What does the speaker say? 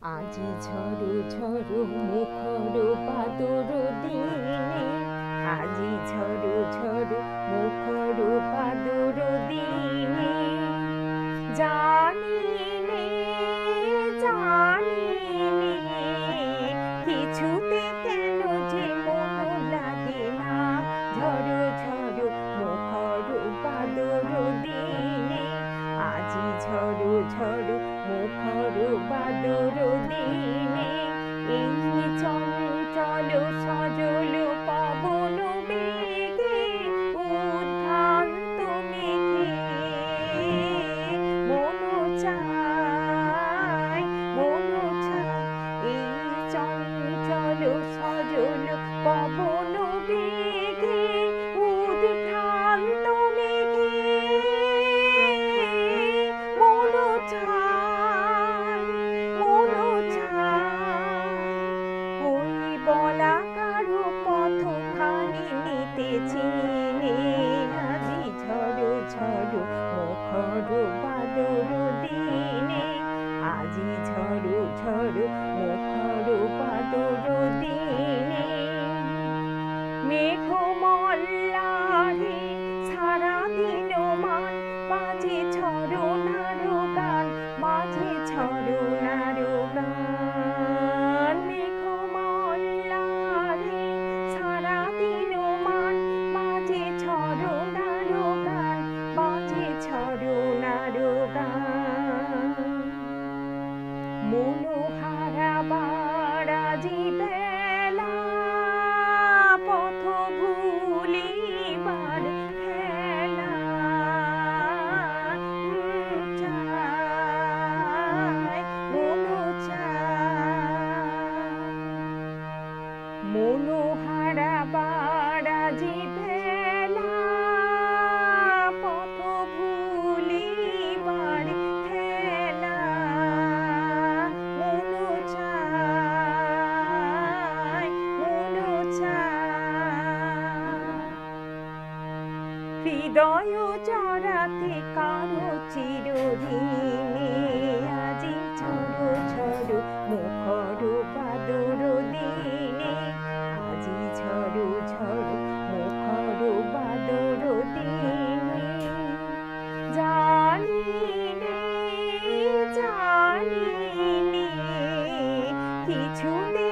আজি ঝড়ু ঝড়ু মুখর বাদর দিনে, আজি ঝড়ু ঝড়ু মুখর বাদর দিনে, জানিনে জানিনে কিছুতে কেন যে মন লাগে না। ঝড়ু ঝড়ু মুখর বাদর দিনে, আজি ঝড়ু ঝড়ু মুখর বাদর দিনে, এই চঞ্চল সজল পবন বেগে উদ্ভ্রান্ত মেঘে মন চায় মন চায়, এই চঞ্চল সজল পবন বেগে উদ্ভ্রান্ত মেঘে মন চায় মন চায়। ওই বলাকার পথখানি নিতে চিনে, আজি ঝড়ু ঝড়ু মুখর বাদর দিনে, আজি ঝড়ু ঝড়ু মুখর বাদর দিনে। মেঘমল্লারে সারাদিন মান বাজে ছড়নার গান, বাজে ছড়নার গান। মেঘমল্লারে সারাদিন মান বাজে ছড়নার গান, বাজে ছড়নার গান। মনোহারাবার আজি বেলা, পথ ভুলিবার খেলা চায় মন চায়। মনোহারাবার আজি বেলা, পথ ভুলিবার খেলা মন চায় মন চায়। হৃদয় জড়াতে কারো চিরঋণে, আজি ঝড়ু ঝড়ু মুখর বাদর দিনে, আজি ঝড়ু ঝড়ু মুখর বাদর দিনে। জানিনে জানিনে কিছুতে